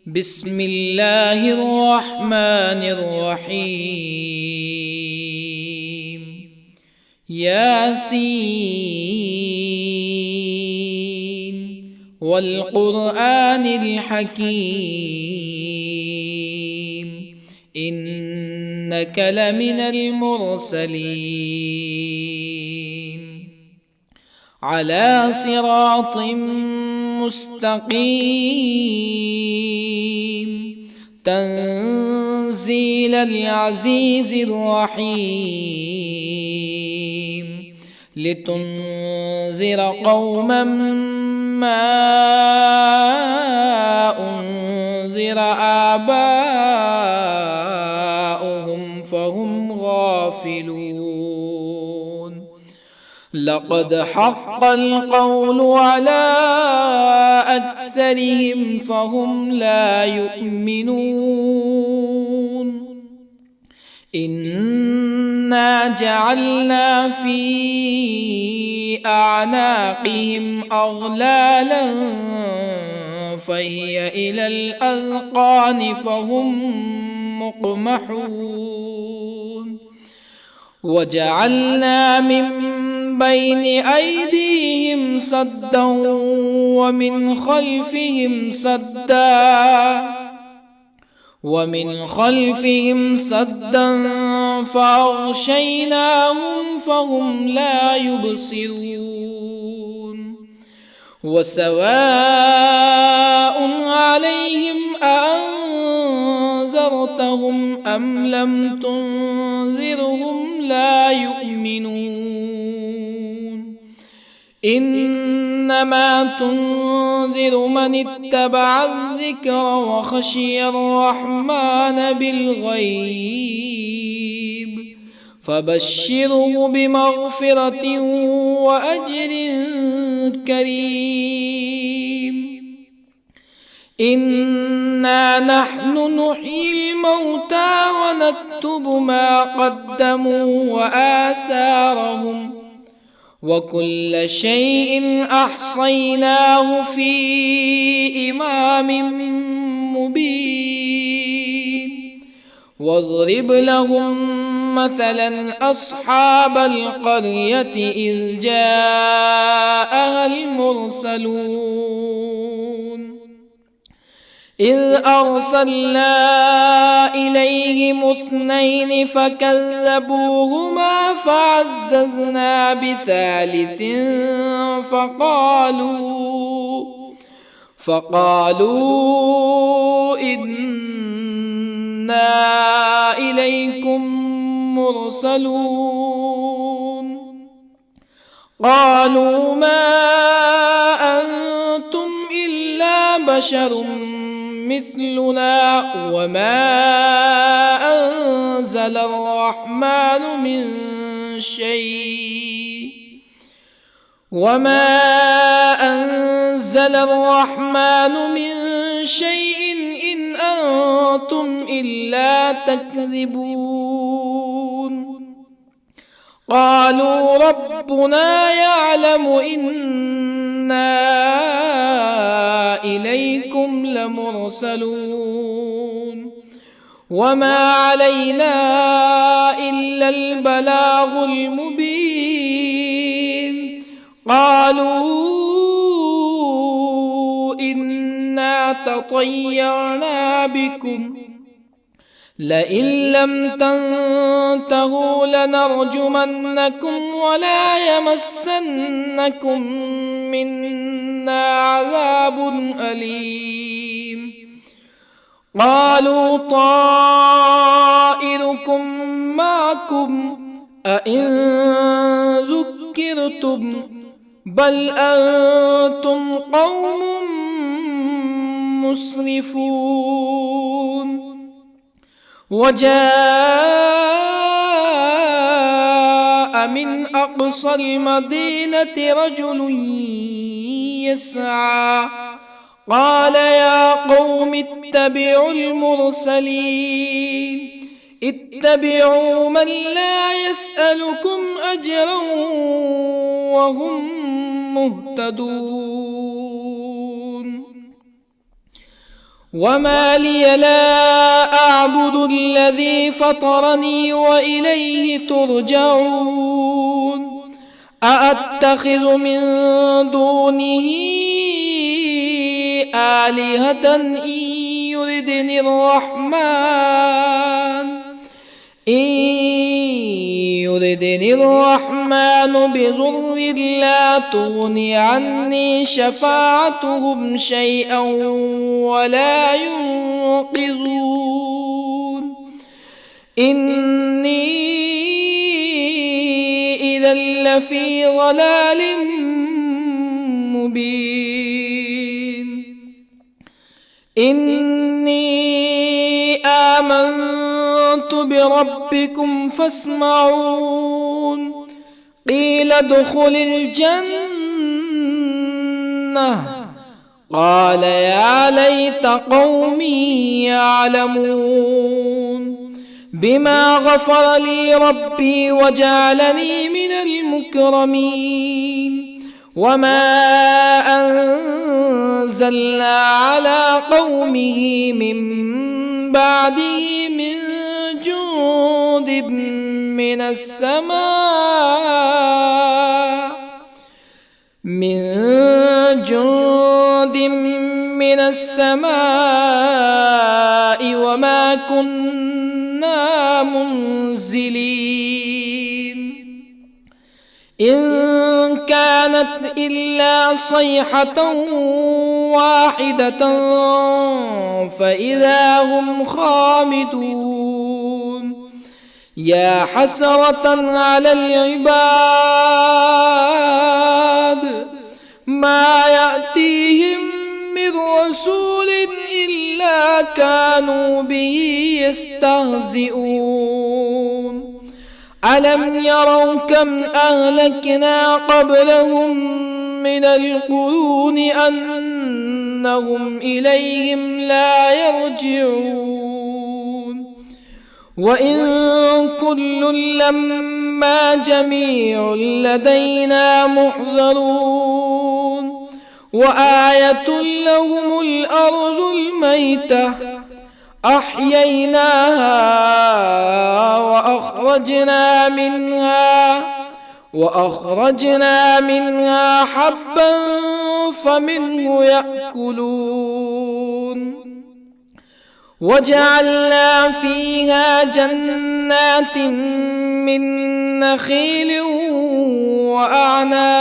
بسم الله الرحمن الرحيم. ياسين والقرآن الحكيم إنك لمن المرسلين على صراط مستقيم تنزيل العزيز الرحيم لتنذر قوما ما أنذر آباؤهم فهم غافلون. لقد حق القول على أكثرهم فهم لا يؤمنون. إنا جعلنا في أعناقهم أغلالا فهي إلى الأذقان فهم مقمحون. وجعلنا من بين أيديهم سدا ومن خلفهم سدا فأغشيناهم فهم لا يبصرون. وسواء عليهم أأنذرتهم أم لم تنذرهم لا يؤمنون. إنما تنذر من اتبع الذكر وخشي الرحمن بالغيب فبشره بمغفرة وأجر كريم. إنا نحن نحيي الموتى ونكتب ما قدموا وآثارهم وكل شيء أحصيناه في إمام مبين. واضرب لهم مثلا أصحاب القرية إذ جاءها المرسلون إذ أرسلنا إليهم اثنين فكذبوهما فعززنا بثالث فقالوا إنا إليكم مرسلون. قالوا ما أنتم إلا بشر مثلنا وما أنزل الرحمن من شيء إن أنتم إلا تكذبون. قالوا ربنا يعلم إنا إليكم لمرسلون وما علينا إلا البلاغ المبين. قالوا إنا تطيرنا بكم لئن لم تنتهوا لنرجمنكم ولا يمسنكم منا عذاب أليم. قالوا طائركم معكم أئن ذكرتم بل أنتم قوم مسرفون. وجاء من أقصى المدينة رجل يسعى قال يا قوم اتبعوا المرسلين اتبعوا من لا يسألكم أجرا وهم مهتدون. وما لي لا أعبد الذي فطرني وإليه ترجعون أأتخذ من دونه آلهة يردني الرحمن بضر لا تغن عني شفاعتهم شيئا ولا ينقذون إني إذا لفي ضلال مبين إني آمنت بربكم فاسمعون قيل ادخل الجنة قال يا ليت قومي يعلمون بما غفر لي ربي وجعلني من المكرمين وما أنزلنا على قومه من بعده من جند من السماء وما كنا منزلين إن كانت إلا صيحة واحدة فإذا هم خامدون يا حسرة على العباد ما يأتيهم من رسول إلا كانوا به يستهزئون ألم يروا كم أهلكنا قبلهم من القرون أنهم إليهم لا يرجعون وإن كل لما جميع لدينا محضرون وآية لهم الأرض الميتة أحييناها وأخرجنا منها حبا فمنه يأكلون وجعلنا فيها جنات من نخيل وأعناب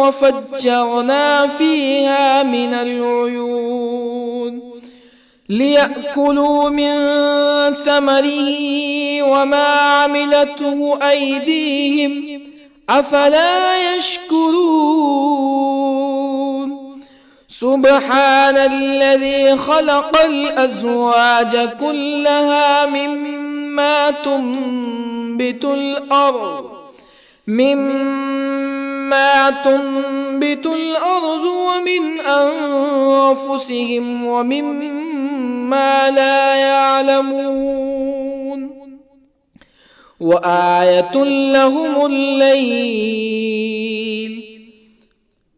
وفجرنا فيها من العيون ليأكلوا من ثمره وما عملته أيديهم أفلا يشكرون سبحان الذي خلق الأزواج كلها مما تنبت الأرض ومن أنفسهم ومما لا يعلمون وآية لهم الليل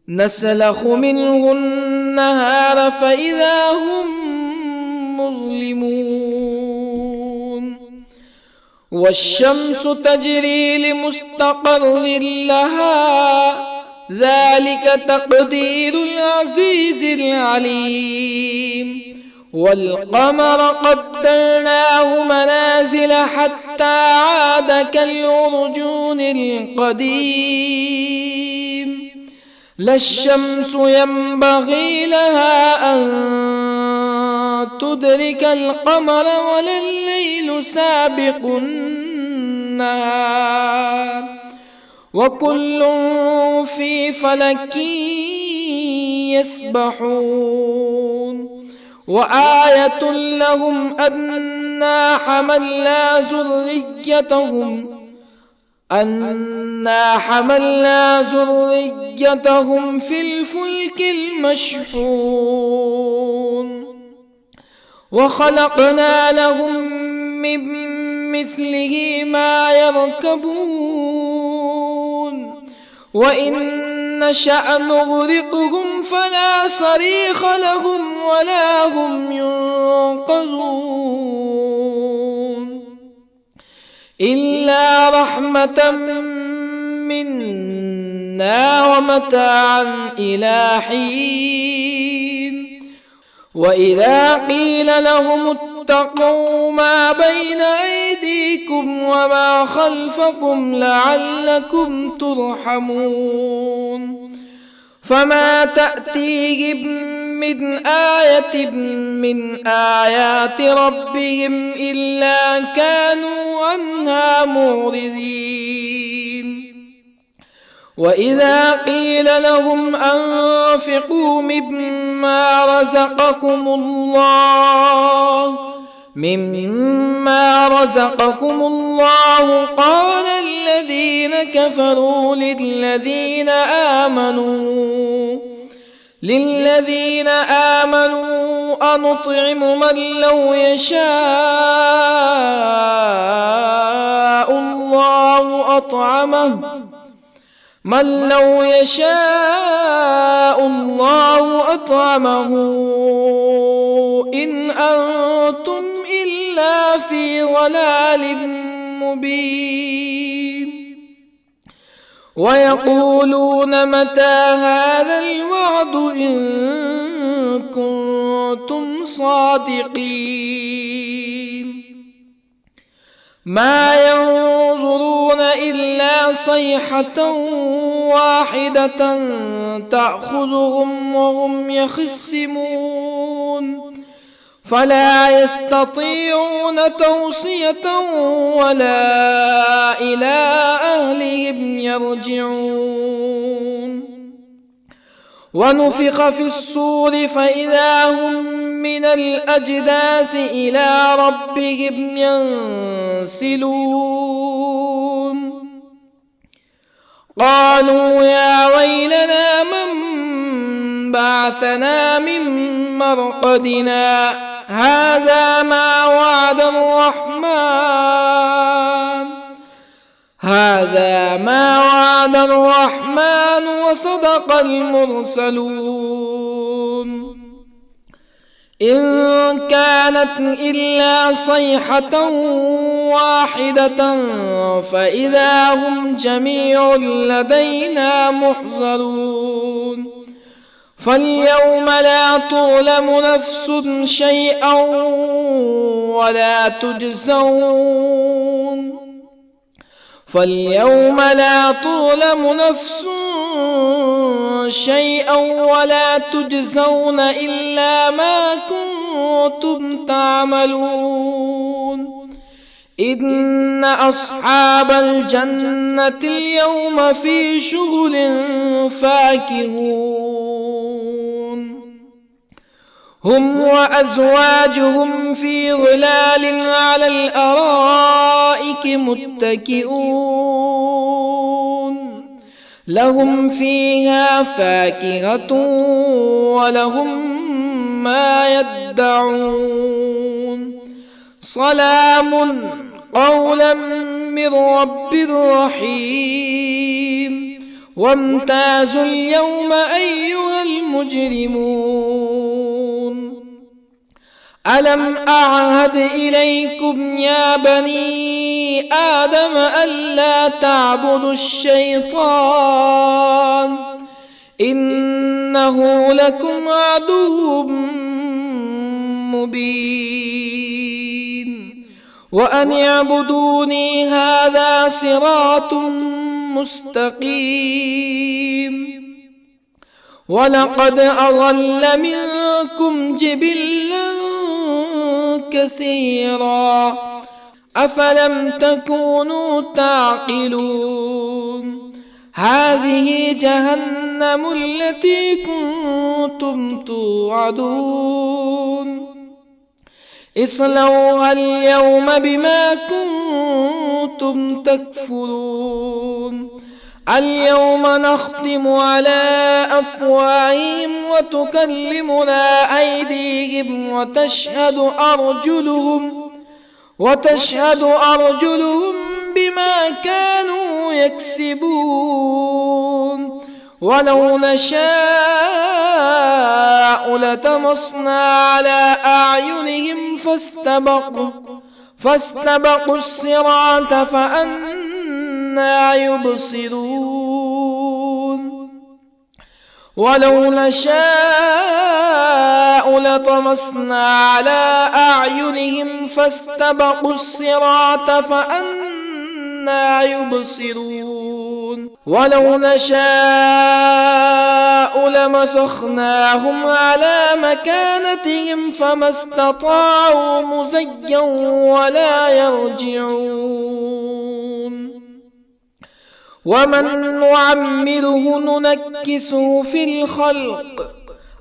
نسلخ منه النهار فإذا هم مظلمون والشمس تجري لمستقر لها ذلك تقدير العزيز العليم والقمر قدرناه منازل حتى عاد كالعرجون القديم لا الشمس ينبغي لها أن تدرك القمر ولا الليل سابق النهار وكل في فلك يسبحون وآية لهم أنا حملنا ذريتهم في الفلك المشحون وخلقنا لهم من مثله ما يركبون وإن نشأ نغرقهم فلا صريخ لهم ولا هم ينقذون إلا رحمة منا ومتاعا إلى حين وإذا قيل لهم اتقوا ما بين أيديكم وما خلفكم لعلكم ترحمون فما تأتيهم من آية من آيات ربهم إلا كانوا عنها معرضين وإذا قيل لهم أنفقوا مما رزقكم الله قال الذين كفروا للذين آمنوا أنطعم من لو يشاء الله أطعمه إن أنتم إلا في ضلال مبين ويقولون متى هذا الوعد إن كنتم صادقين ما ينظرون إلا صيحة واحدة تأخذهم وهم يخصمون فلا يستطيعون توصية ولا إلى أهلهم يرجعون ونفخ في الصور فإذا هم من الأجداث إلى ربهم ينسلون قالوا يا ويلنا من بعثنا من مرقدنا هذا ما وعد الرحمن وصدق المرسلون إن كانت إلا صيحة واحدة فإذا هم جميع لدينا محضرون فاليوم لا تظلم نفس شيئا ولا تجزون إلا ما كنتم تعملون إن أصحاب الجنة اليوم في شغل فاكهون هم وأزواجهم في ظلال على الأرائك متكئون لهم فيها فاكهة ولهم ما يدعون سلام قولا من رب رحيم وامتازوا اليوم أيها المجرمون ألم أعهد إليكم يا بني آدم ألا تعبدوا الشيطان إنه لكم عدو مبين وأن اعبدوني هذا صراط مستقيم ولقد أضل منكم جبلا كثيرا أفلم تكونوا تعقلون هذه جهنم التي كنتم توعدون اصلوها اليوم بما كنتم تكفرون اليوم نختم على أفواههم وتكلمنا أيديهم وتشهد أرجلهم بما كانوا يكسبون ولو نشاء لطمسنا على أعينهم فاستبقوا الصراط فأنى يبصرون ولو نشاء لطمسنا على أعينهم فاستبقوا الصراط فأنى يبصرون ولو نشاء لمسخناهم على مكانتهم فما استطاعوا مزيا ولا يرجعون ومن نعمره ننكسه في الخلق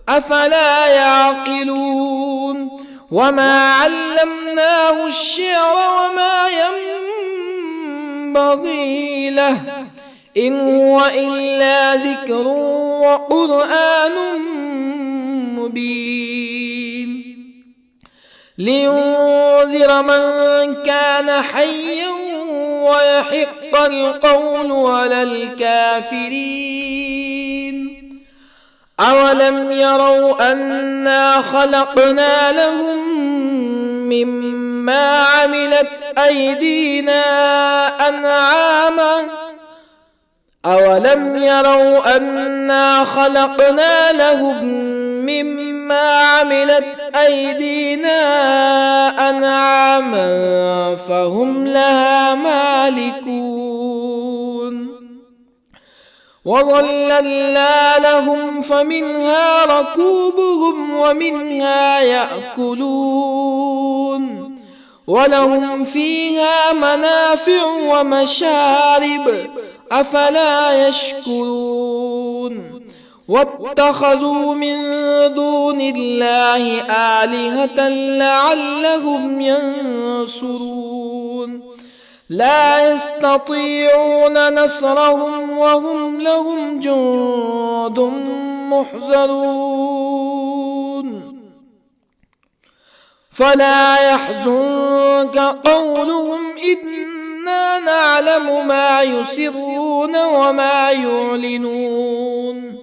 أفلا يعقلون وما علمناه الشعر وما ينبغي له إن هو إلا ذكر وقرآن مبين لينذر من كان حيا ويحق القول على الكافرين أولم يروا أنا خلقنا لهم مما عملت أيدينا أنعاما أولم يروا أنا خلقنا لهم مما عملت أيدينا أنعاما فهم لها مالكون وظللنا لهم فمنها ركوبهم ومنها يأكلون ولهم فيها منافع ومشارب أفلا يشكرون واتخذوا من دون الله آلهة لعلهم ينصرون لا يستطيعون نصرهم وهم لهم جند محضرون فلا يحزنك قولهم إنا نعلم ما يسرون وما يعلنون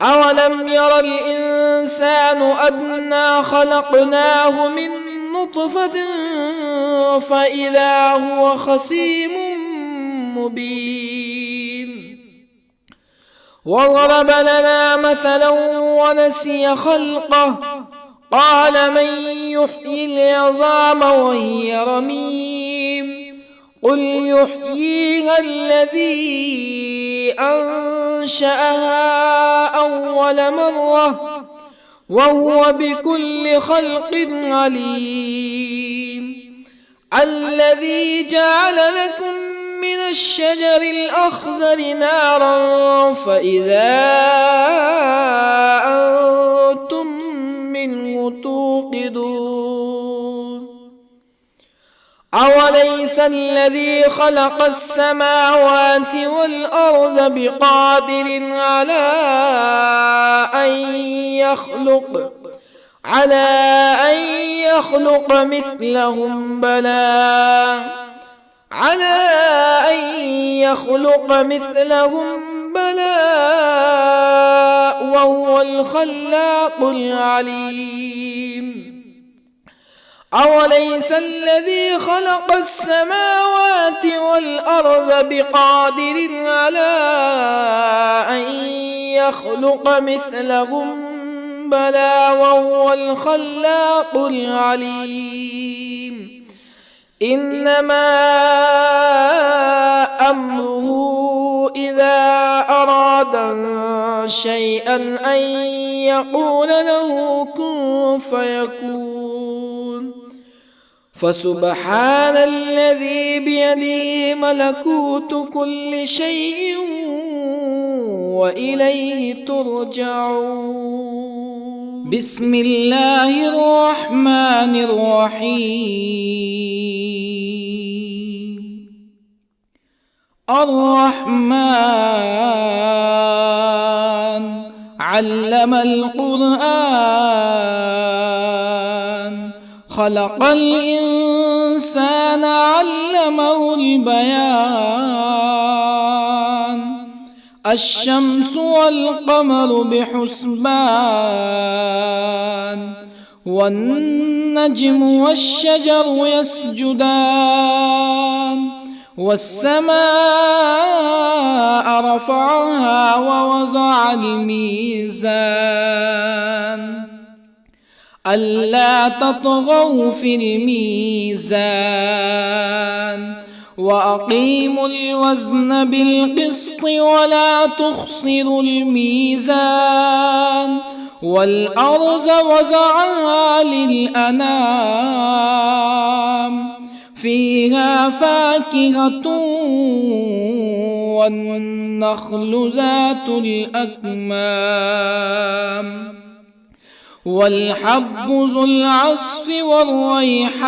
أولم ير الإنسان أنا خلقناه من نطفة فإذا هو خصيم مبين وضرب لنا مثلا ونسي خلقه قال من يحيي العظام وهي رميم قل يحييها الذي أنشأها أول مرة وهو بكل خلق عليم الذي جعل لكم من الشجر الأخضر نارا فإذا أنتم منه توقدون أوليس الذي خلق السماوات والأرض بقادر على أن يخلق مثلهم بلى وهو الخلاق العليم أوليس الذي خلق السماوات والأرض بقادر على أن يخلق مثلهم بلى وهو الخلاق العليم إنما أمره إذا أراد شيئا أن يقول له كن فيكون فسبحان الذي بيده ملكوت كل شيء وإليه ترجعون بسم الله الرحمن الرحيم الرحمن علم القرآن خلق الإنسان الإنسان علمه البيان الشمس والقمر بحسبان والنجم والشجر يسجدان والسماء رفعها ووضع الميزان ألا تطغوا في الميزان وأقيموا الوزن بالقسط ولا تخسروا الميزان والأرض وضعها للأنام فيها فاكهة والنخل ذات الأكمام والحب ذو العصف والريحان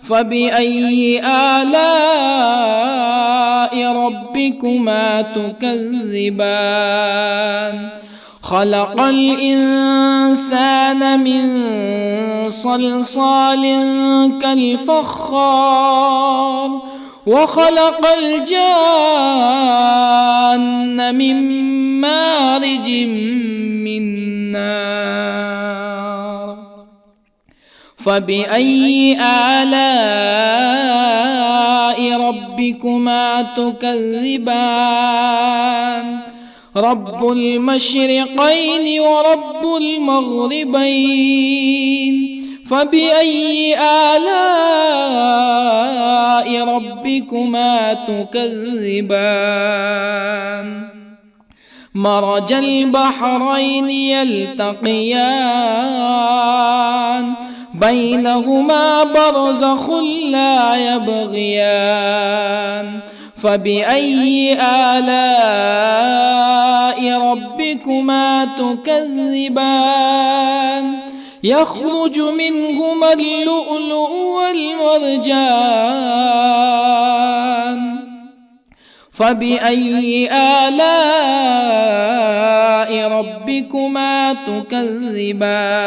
فبأي آلاء ربكما تكذبان خلق الإنسان من صلصال كالفخار وخلق الجان من مارج من نار فبأي آلاء ربكما تكذبان رب المشرقين ورب المغربين فبأي آلاء ربكما تكذبان مرج البحرين يلتقيان بينهما برزخ لا يبغيان فبأي آلاء ربكما تكذبان يخرج منهما اللؤلؤ والمرجان فبأي آلاء ربكما تكذبان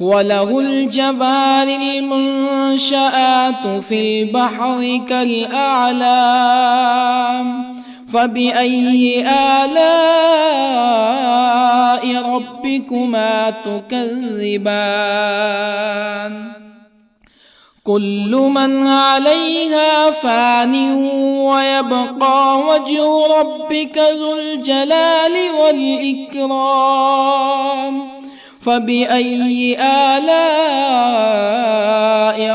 وله الجوار المنشآت في البحر كالأعلام فبأي آلاء ربكما تكذبان كل من عليها فان ويبقى وجه ربك ذو الجلال والإكرام فبأي آلاء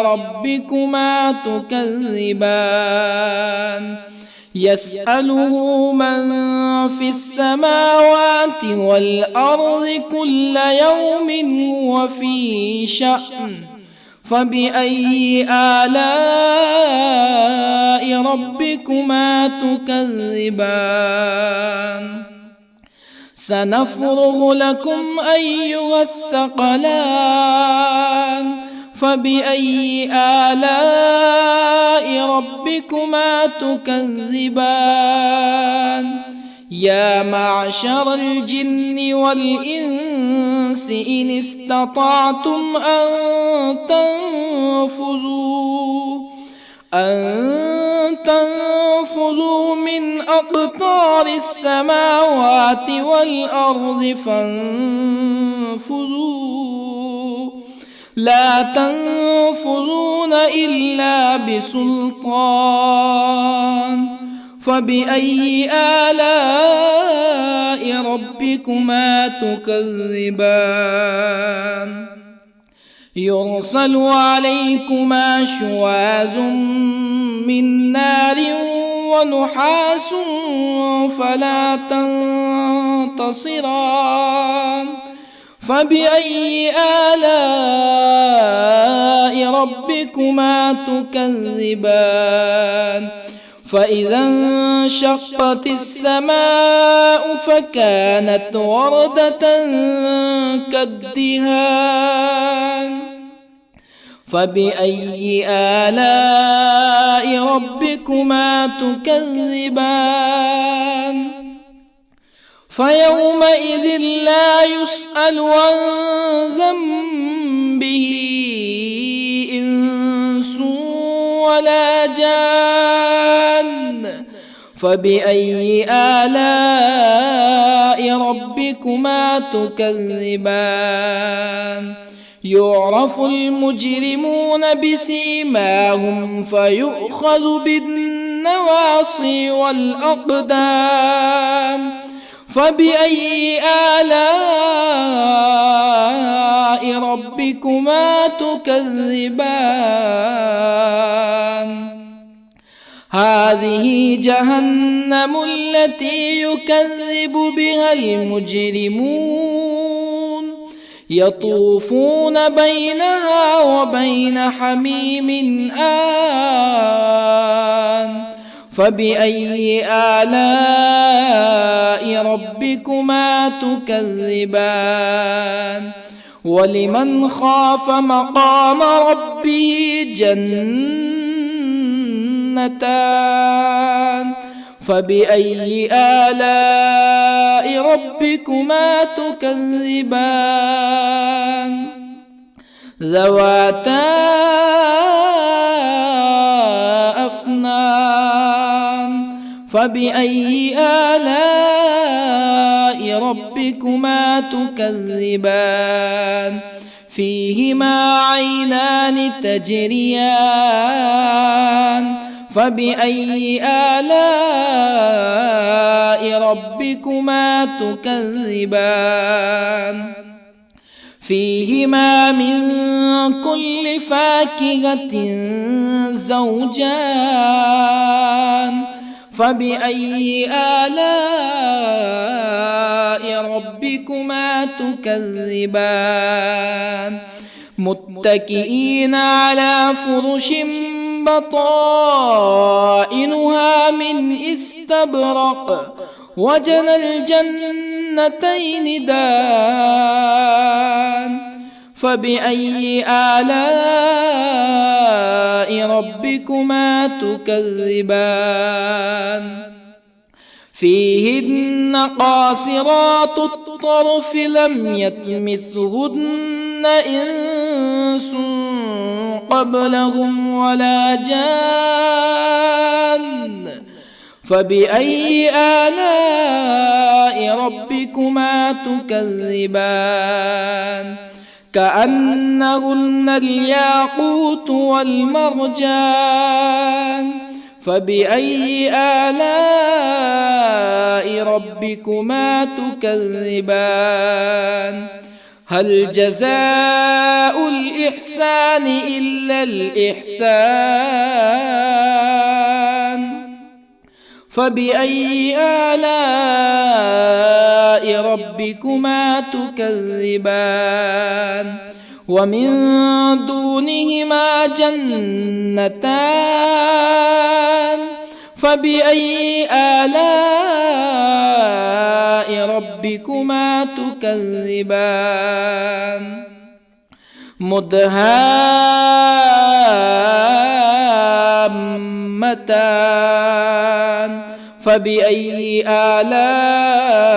ربكما تكذبان يسأله من في السماوات والأرض كل يوم هو في شأن فبأي آلاء ربكما تكذبان سنفرغ لكم أيها الثقلان فبأي آلاء ربكما تكذبان يا معشر الجن والإنس إن استطعتم أن تنفذوا من أقطار السماوات والأرض فانفذوا لا تنفذون إلا بسلطان فبأي آلاء ربكما تكذبان يرسل عليكما شواظ من نار ونحاس فلا تنتصران فبأي آلاء ربكما تكذبان فإذا انشقت السماء فكانت وردة كالدهان فبأي آلاء ربكما تكذبان فيومئذ لا يسأل عن ذنبه ولا جان فبأي آلاء ربكما تكذبان يعرف المجرمون بسيماهم فيؤخذ بالنواصي والأقدام فبأي آلاء ربكما تكذبان هذه جهنم التي يكذب بها المجرمون يطوفون بينها وبين حميم آن فبأي آلاء ربكما تكذبان ولمن خاف مقام ربه جنتان فبأي آلاء ربكما تكذبان ذواتا أفنان فبأي آلاء ربكما تكذبان فيهما عينان تجريان فبأي آلاء ربكما تكذبان فيهما من كل فاكهة زوجان فبأي آلاء ربكما تكذبان متكئين على فرش بطائنها من استبرق وجنى الجنتين دان فبأي آلاء ربكما تكذبان فيهن قاصرات الطرف لم يطمثهن إنس قبلهم ولا جان فبأي آلاء ربكما تكذبان كأنهن الياقوت والمرجان فبأي آلاء ربكما تكذبان هل جزاء الإحسان إلا الإحسان فبأي آلاء ربكما تكذبان ومن دونهما جنتان فبأي آلاء ربكما تكذبان مدهامتان فبأي آلاء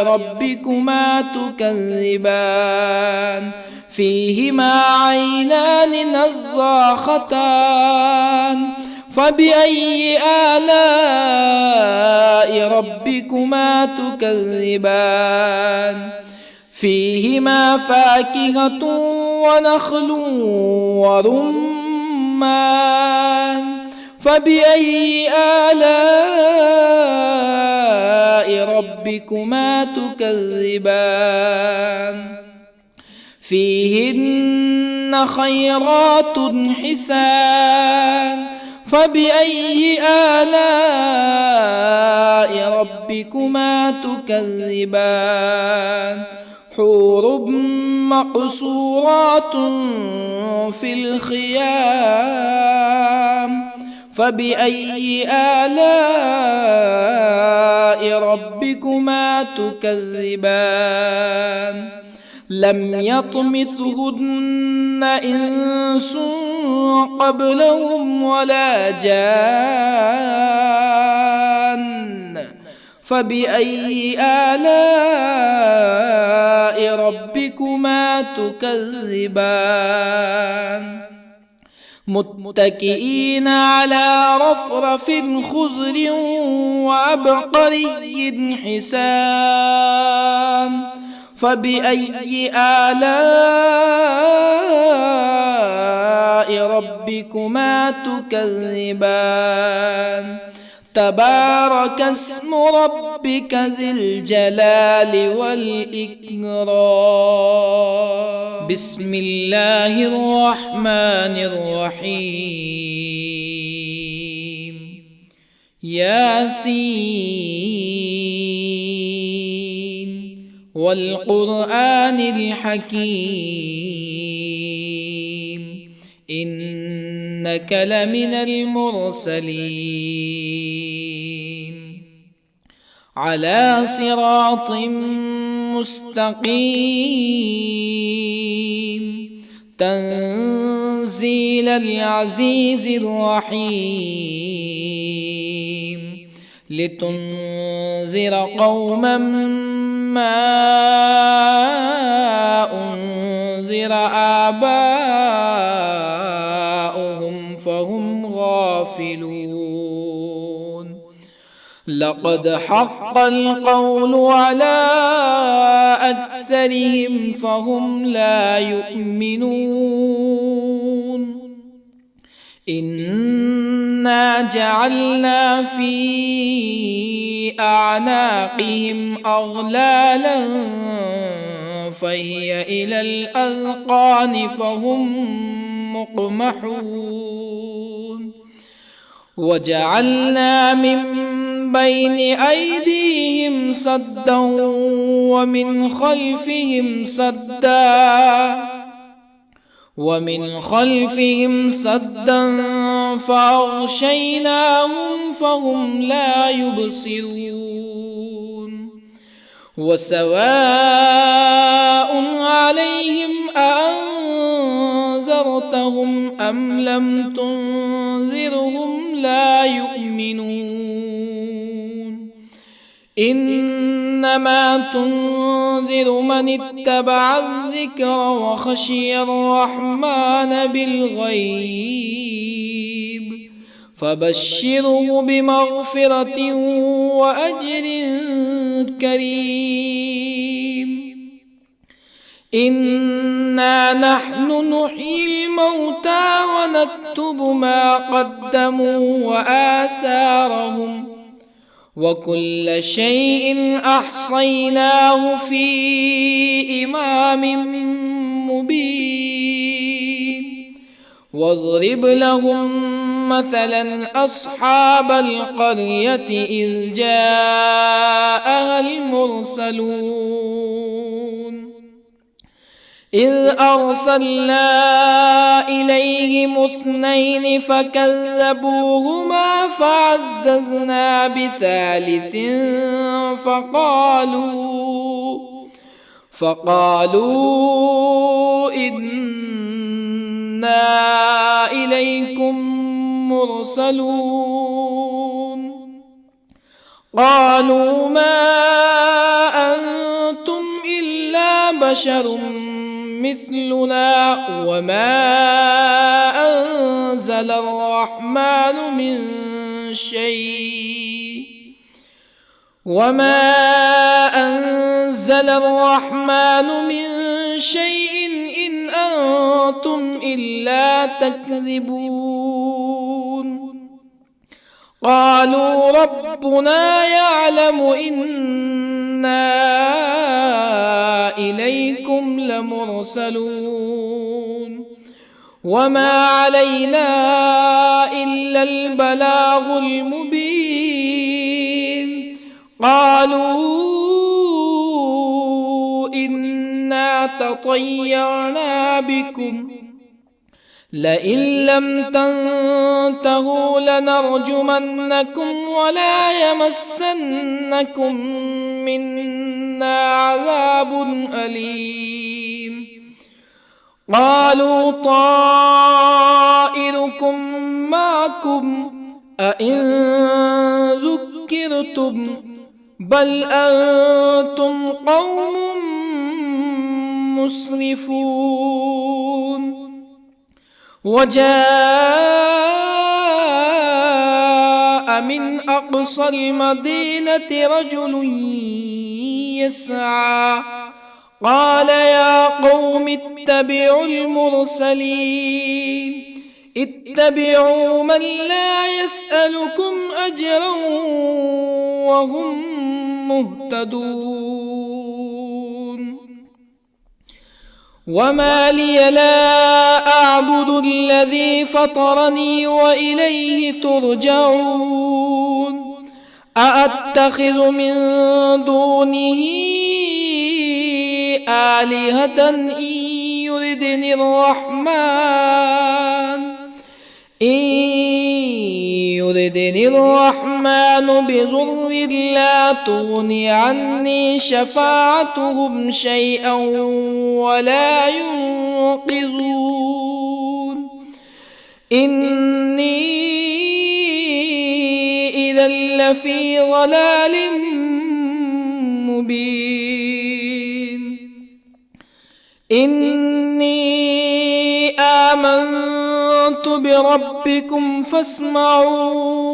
ربكما تكذبان فيهما عينان نضاختان فبأي آلاء ربكما تكذبان فيهما فاكهة ونخل ورمان فبأي آلاء ربكما تكذبان فيهن خيرات حسان فبأي آلاء ربكما تكذبان حور مقصورات في الخيام فبأي آلاء ربكما تكذبان لم يطمثهن إنس قبلهم ولا جان فبأي آلاء ربكما تكذبان متكئين على رفرف خضر وعبقري حسان فبأي آلاء ربكما تكذبان تبارك اسم ربك ذي الجلال والإكرام بسم الله الرحمن الرحيم ياسين والقرآن الحكيم إنك لمن المرسلين على صراط مستقيم تنزيل العزيز الرحيم لتنذر قوما ما أنذر آباؤهم فهم غافلون لقد حق القول على أكثرهم فهم لا يؤمنون إنا جعلنا في أعناقهم أغلالا فهي إلى الأذقان فهم مقمحون وجعلنا من بين أيديهم سدا ومن خلفهم سدا فأغشيناهم فهم لا يبصرون وسواء عليهم أأنذرتهم أم لم تنذرهم لا يؤمنون إنما تنذر من اتبع الذكر وخشي الرحمن بالغيب فبشره بمغفرة وأجر كريم إنا نحن نحيي الموتى ونكتب ما قدموا وآثارهم وكل شيء أحصيناه في إمام مبين واضرب لهم مثلا أصحاب القرية إذ جاءها المرسلون إذ أرسلنا إليهم اثنين فكذبوهما فعززنا بثالث فقالوا إنا إليكم مرسلون قالوا ما أنتم إلا بشر مثلنا وما أنزل الرحمن من شيء إن أنتم إلا تكذبون قالوا ربنا يعلم إنا إليكم لمرسلون وما علينا إلا البلاغ المبين قالوا إنا تطيرنا بكم لئن لم تنتهوا لنرجمنكم ولا يمسنكم منا عذاب أليم قالوا طائركم معكم أئن ذكرتم بل أنتم قوم مسرفون وجاء من أقصى المدينة رجل يسعى قال يا قوم اتبعوا المرسلين اتبعوا من لا يسألكم أجرا وهم مهتدون وما لي لا أعبد الذي فطرني وإليه ترجعون أأتخذ من دونه آلهة إن يردني الرحمن بضر لا تغني عني شفاعتهم شيئا ولا ينقذون إني إذا لفي ضلال مبين إني آمنت بربكم فاسمعون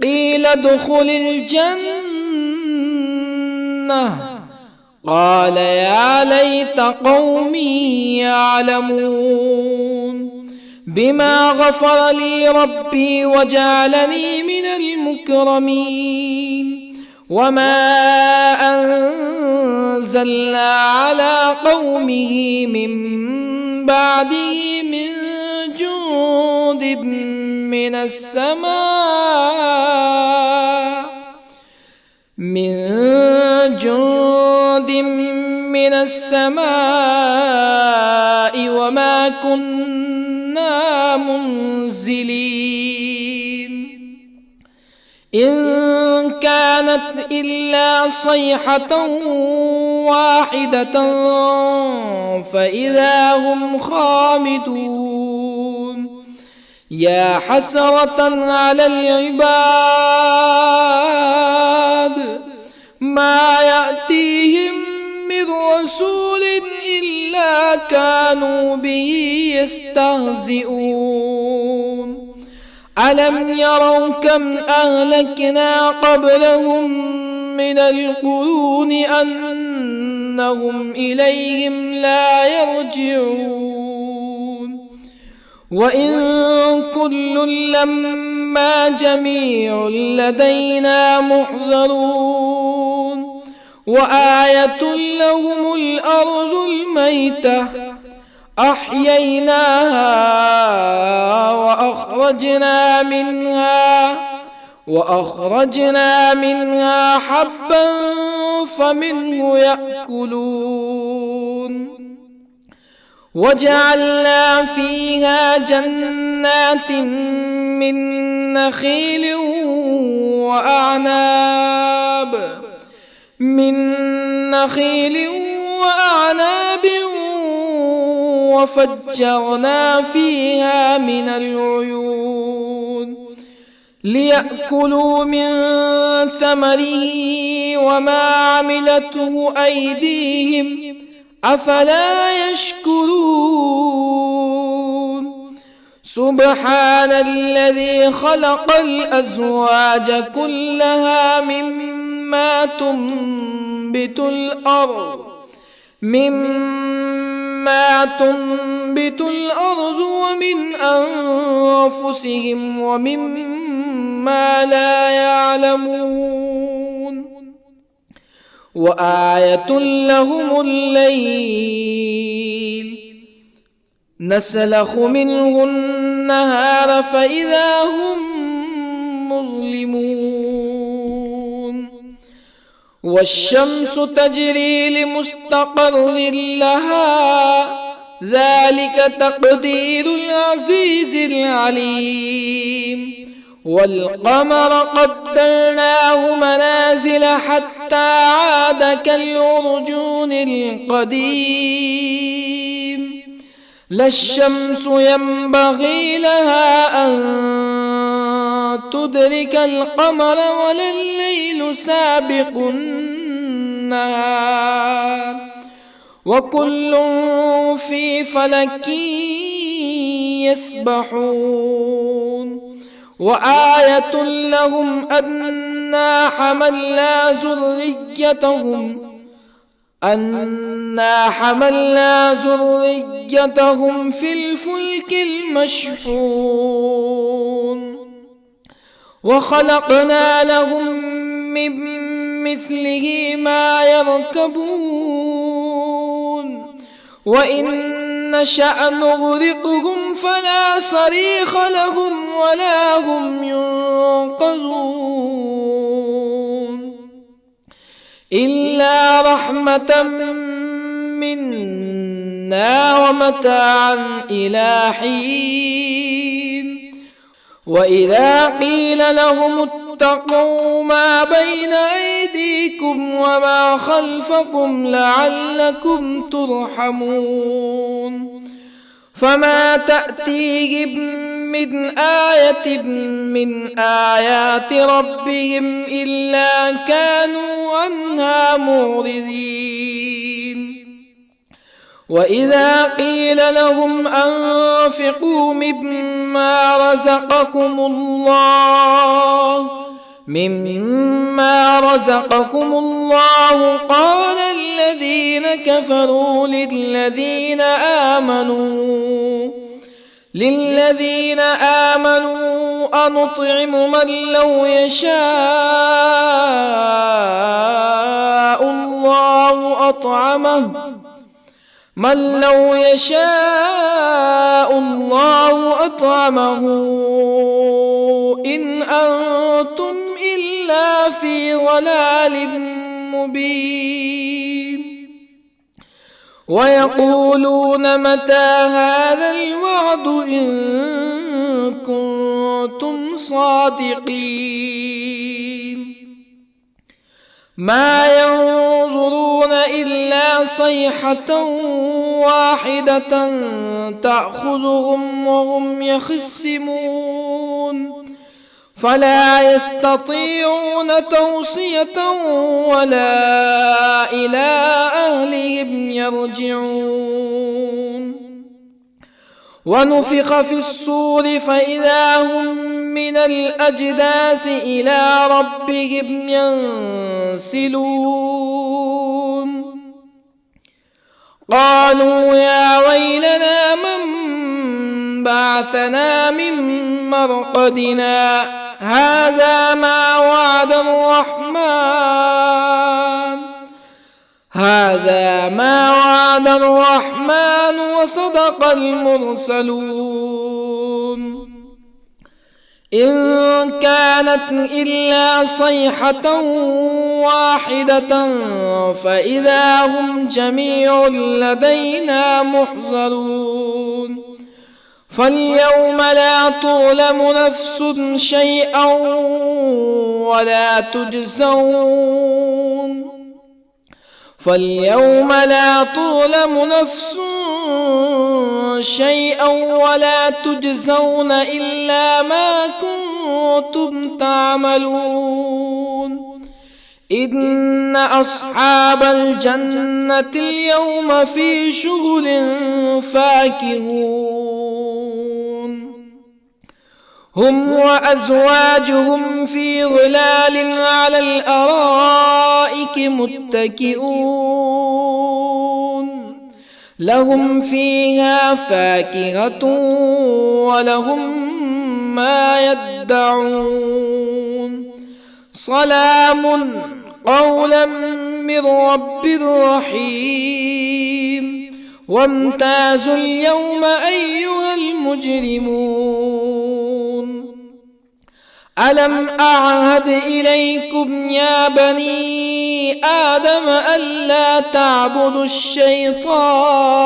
قيل ادخل الجنة قال يا ليت قومي يعلمون بما غفر لي ربي وجعلني من المكرمين وما أنزلنا على قومه من بعده من جند من السماء وما كنا منزلين إن كانت إلا صيحة واحدة فإذا هم خامدون يا حسرة على العباد ما يأتيهم من رسول إلا كانوا به يستهزئون ألم يروا كم أهلكنا قبلهم من القرون أنهم إليهم لا يرجعون وإن كل لما جميع لدينا محضرون وآية لهم الأرض الميتة أحييناها وأخرجنا منها حبا فمنه يأكلون وجعلنا فيها جنات من نخيل وأعناب وفجرنا فيها من العيون ليأكلوا من ثمره وما عملته أيديهم أفلا يشكرون سبحان الذي خلق الأزواج كلها مما تنبت الأرض ومن أنفسهم ومما لا يعلمون وآية لهم الليل نسلخ منه النهار فإذا هم مظلمون والشمس تجري لمستقر لها ذلك تقدير العزيز العليم والقمر قدرناه منازل حتى عاد كالعرجون القديم لا الشمس ينبغي لها أن تدرك القمر ولا الليل سابق النهار وكل في فلك يسبحون وآية لهم أنا حملنا ذريتهم في الفلك المشحون وخلقنا لهم من مثله ما يركبون وإن نشأ نغرقهم فلا صريخ لهم ولا هم ينقذون إلا رحمة منا ومتاعا إلى حين وإذا قيل لهم اتقوا ما بين أيديكم وما خلفكم لعلكم ترحمون فما تأتيهم من آية من آيات ربهم إلا كانوا عنها معرضين وإذا قيل لهم أنفقوا مما رزقكم الله قال الذين كفروا للذين آمنوا أنطعم من لو يشاء الله أطعمه إن أنتم إلا في ضلال مبين ويقولون متى هذا الوعد إن كنتم صادقين ما ينظرون إلا صيحة واحدة تأخذهم وهم يخصمون فلا يستطيعون توصية ولا إلى أهلهم يرجعون ونفخ في الصور فإذا هم من الأجداث إلى ربهم ينسلون قالوا يا ويلنا من بعثنا من مرقدنا هذا ما وعد الرحمن وصدق المرسلون إن كانت إلا صيحة واحدة فإذا هم جميع لدينا محضرون فاليوم لا تظلم نفس شيئا ولا تجزون إلا ما كنتم تعملون إن أصحاب الجنة اليوم في شغل فاكهون هم وأزواجهم في ظلال على الأرائك متكئون لهم فيها فاكهة ولهم ما يدعون سلام قولا من رب رحيم وامتازوا اليوم أيها المجرمون ألم أعهد إليكم يا بني آدم ألا تعبدوا الشيطان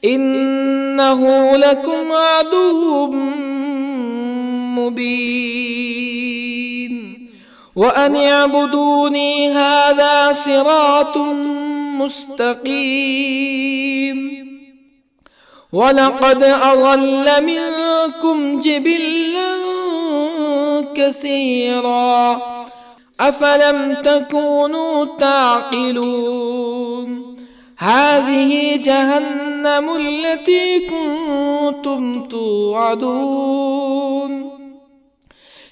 إنه لكم عدو مبين وأن اعبدوني هذا صراط مستقيم ولقد أضل منكم جبلا كثيرا أفلم تكونوا تعقلون هذه جهنم التي كنتم كنتم توعدون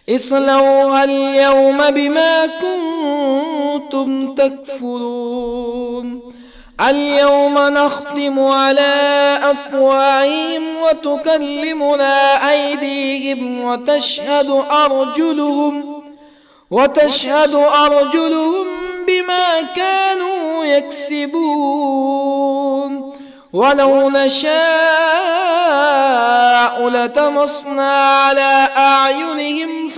اصلوها اليوم بما كنتم تكفرون اليوم نختم على أفواههم وتكلمنا أيديهم وتشهد أرجلهم بما كانوا يكسبون ولو نشاء لطمسنا على أعينهم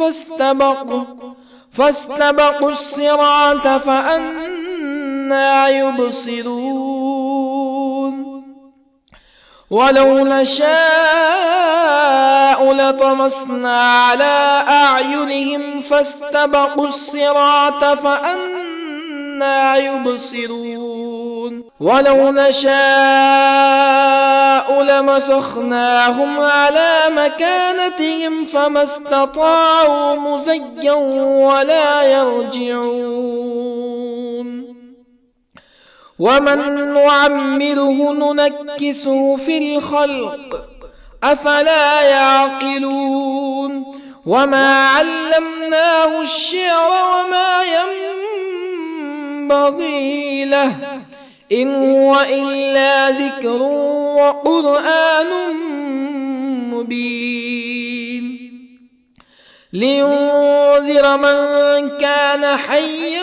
فاستبقوا الصراط فأنى يبصرون ولو نشاء لطمسنا على أعينهم فاستبقوا الصراط فأنى يبصرون ولو نشاء لمسخناهم على مكانتهم فما استطاعوا مزيا ولا يرجعون ومن نعمره ننكسه في الخلق أفلا يعقلون وما علمناه الشعر وما ينبغي له إن هو إلا ذكر وقرآن مبين لينذر من كان حيا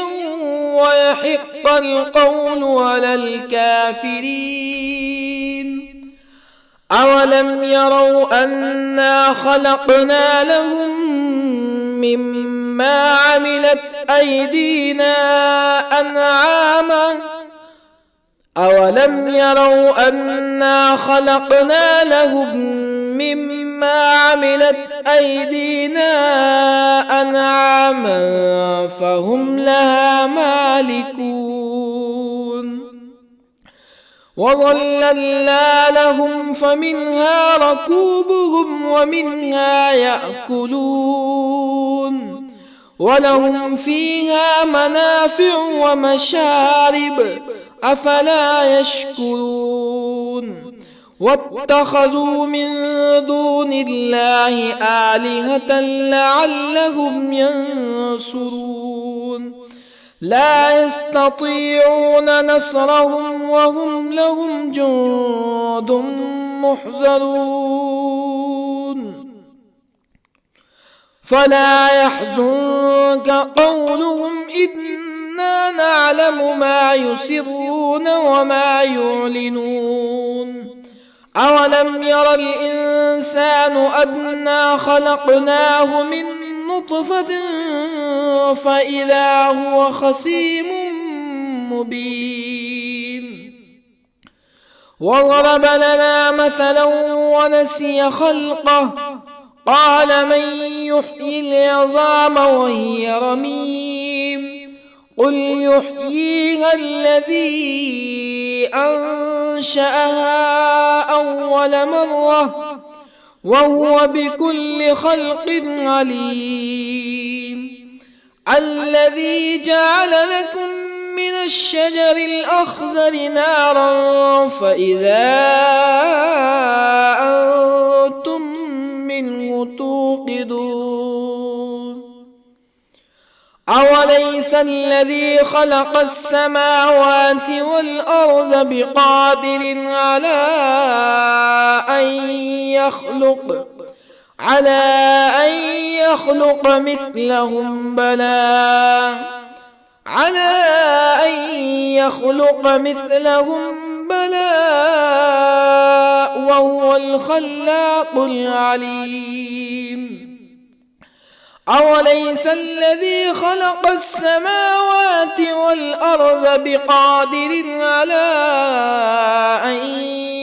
ويحق القول على الكافرين أولم يروا أنا خلقنا لهم مما عملت أيدينا أنعاما أولم يروا أنا خلقنا لهم مما عملت أيدينا أنعاما فهم لها مالكون وظللنا لهم فمنها ركوبهم ومنها يأكلون ولهم فيها منافع ومشارب أفلا يشكرون واتخذوا من دون الله آلهة لعلهم ينصرون لا يستطيعون نصرهم وهم لهم جند محضرون فلا يحزنك قولهم إنا نعلم ما يسرون وما يعلنون أولم ير الإنسان أنا خلقناه من نطفة فإذا هو خصيم مبين وضرب لنا مثلا ونسي خلقه قال من يحيي العظام وهي رميم قل يحييها الذي أنشأها أول مرة وهو بكل خلق عليم الذي جعل لكم من الشجر الأخضر نارا فإذا أنتم منه توقدون أوليس الذي خلق السماوات والأرض بقادر على أن يخلق مثلهم بلى وهو الخلاق العليم أوليس الذي خلق السماوات والأرض بقادر على أن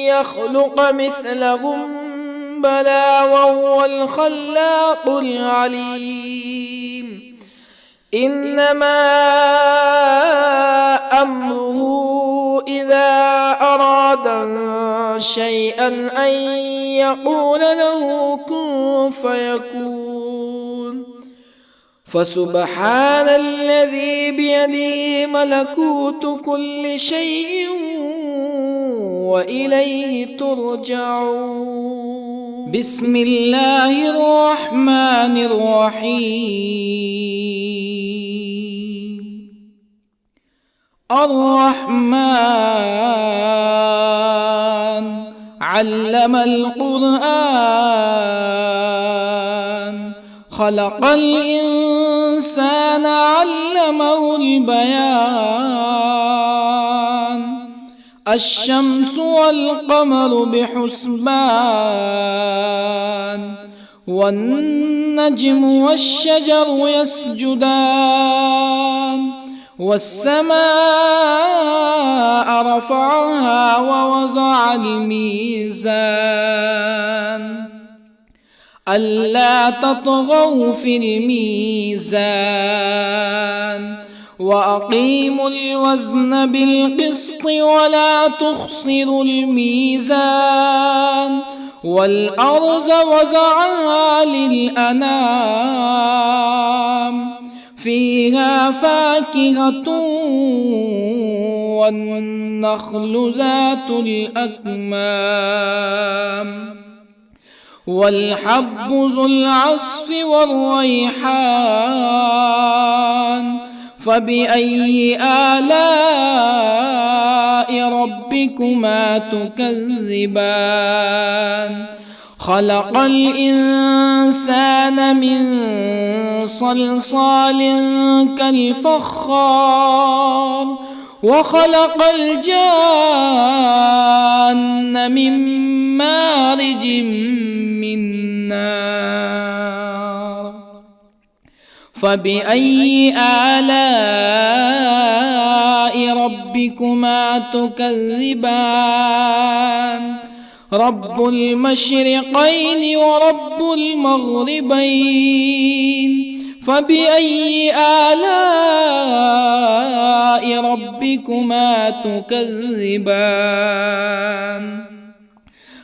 يخلق مثلهم بلى وهو الخلاق العليم إنما أمره إذا أراد شيئا أن يقول له كن فيكون فسبحان الذي بيده ملكوت كل شيء وإليه ترجعون بسم الله الرحمن الرحيم. الرحمن علم القرآن، خلق الإنسان علمه البيان. الشمس والقمر بحسبان، والنجم والشجر يسجدان. والسماء رفعها ووضع الميزان، ألا تطغوا في الميزان. وأقيموا الوزن بالقسط ولا تخسروا الميزان. والأرض وضعها للأنام، فيها فاكهة والنخل ذات الأكمام، والحب ذو العصف والريحان. فبأي آلاء ربكما تكذبان؟ خلق الإنسان من صلصال كالفخار، وخلق الجان من مارج من نار. فبأي آلاء ربكما تكذبان؟ رب المشرقين ورب المغربين. فبأي آلاء ربكما تكذبان؟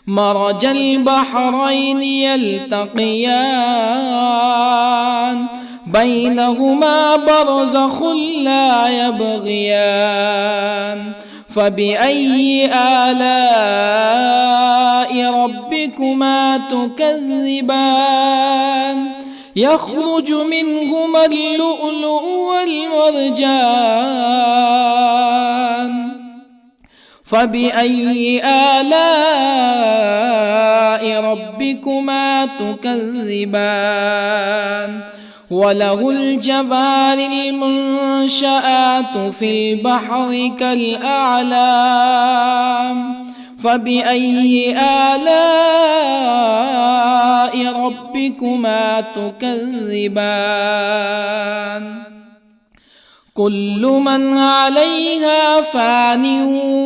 مرج البحرين يلتقيان، بينهما برزخ لا يبغيان. فبأي آلاء ربكما تكذبان؟ يخرج منهما اللؤلؤ والمرجان. فبأي آلاء ربكما تكذبان؟ وله الجوار المنشآت في البحر كالأعلام. فبأي آلاء ربكما تكذبان؟ كل من عليها فان،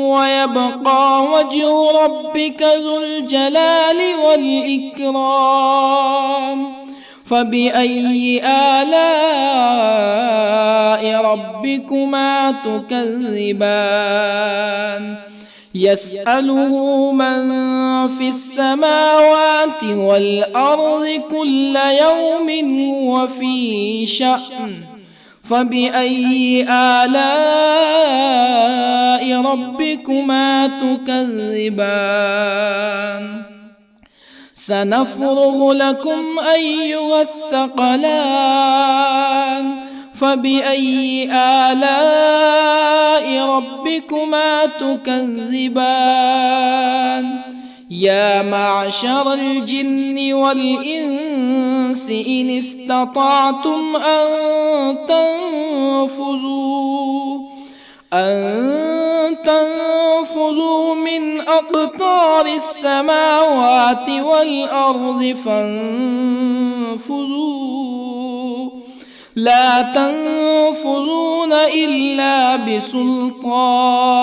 ويبقى وجه ربك ذو الجلال والإكرام. فبأي آلاء ربكما تكذبان؟ يسأله من في السماوات والأرض كل يوم هو في شأن. فبأي آلاء ربكما تكذبان؟ سنفرغ لكم أيها الثقلان. فبأي آلاء ربكما تكذبان؟ يا معشر الجن والإنس إن استطعتم أن تنفذوا من أقطار السماوات والأرض فانفذوا، لا تنفذون إلا بسلطان.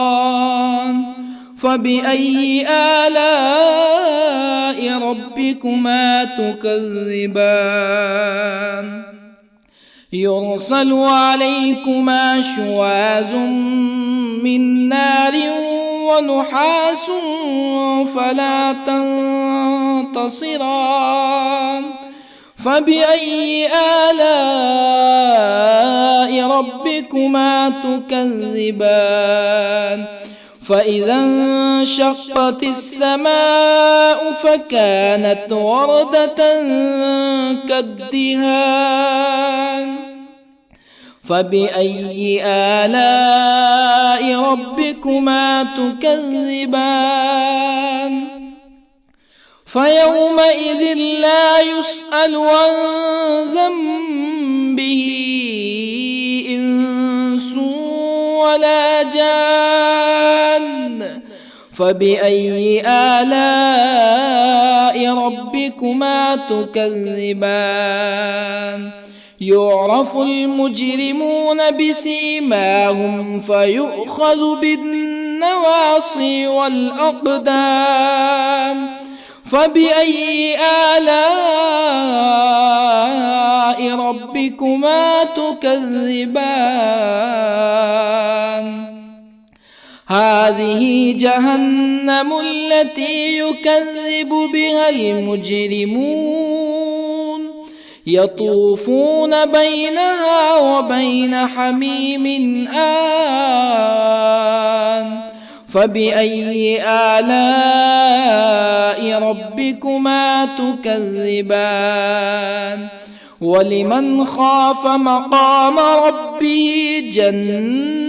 فبأي آلاء ربكما تكذبان؟ يرسل عليكما شواظ من نار ونحاس فلا تنتصران. فبأي آلاء ربكما تكذبان؟ فإذا انشقت السماء فكانت وردة كالدهان فبأي آلاء ربكما تكذبان فيومئذ لا يسأل عن ذنبه إنس ولا جان فبأي آلاء ربكما تكذبان يعرف المجرمون بسيماهم فيؤخذ بالنواصي والأقدام فبأي آلاء ربكما تكذبان هذه جهنم التي يكذب بها المجرمون يطوفون بينها وبين حميم آن فبأي آلاء ربكما تكذبان ولمن خاف مقام ربه جنتان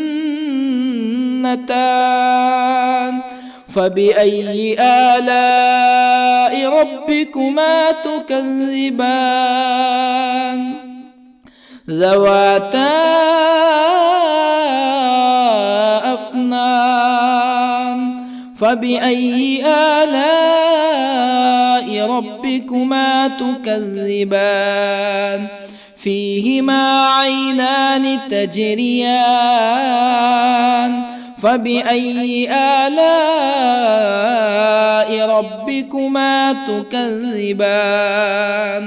فبأي آلاء ربكما تكذبان ذواتا أفنان فبأي آلاء ربكما تكذبان فيهما عينان تجريان فبأي آلاء ربكما تكذبان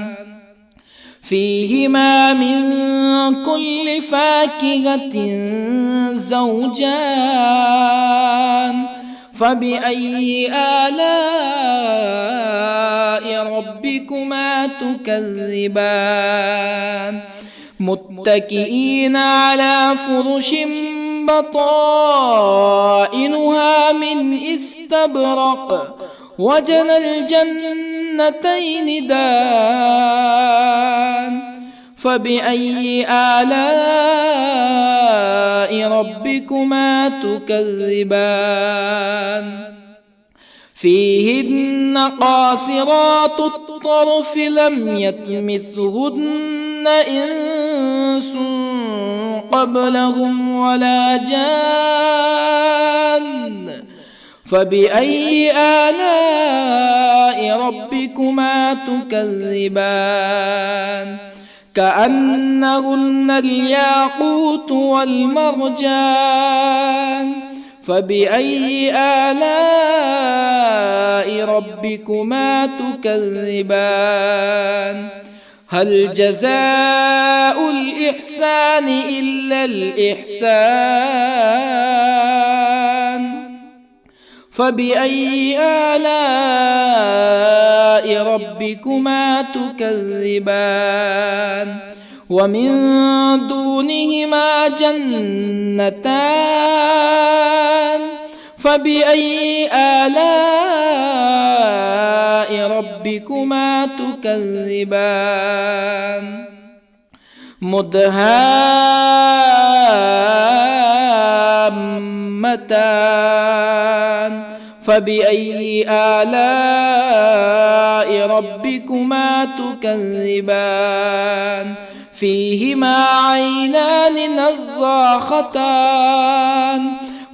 فيهما من كل فاكهة زوجان فبأي آلاء ربكما تكذبان متكئين على فرش بطائنها من استبرق وجنى الجنتين دان فبأي آلاء ربكما تكذبان فيهن قاصرات الطرف لم يطمثهن إنس قبلهم ولا جان فبأي آلاء ربكما تكذبان كأنهن الياقوت والمرجان فبأي آلاء ربكما تكذبان هل جزاء الإحسان إلا الإحسان فبأي آلاء ربكما تكذبان ومن دونهما جنتان فبأي آلاء ربكما تكذبان مدهامتان فبأي آلاء ربكما تكذبان فيهما عينان نضاختان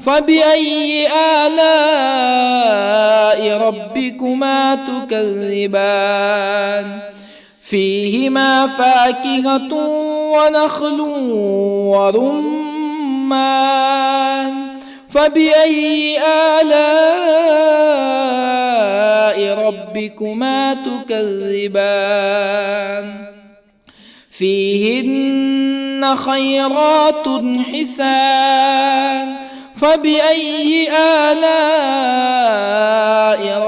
فبأي آلاء ربكما تكذبان فيهما فاكهة ونخل ورمان فبأي آلاء ربكما تكذبان فيهن خيرات حسان فبأي آلاء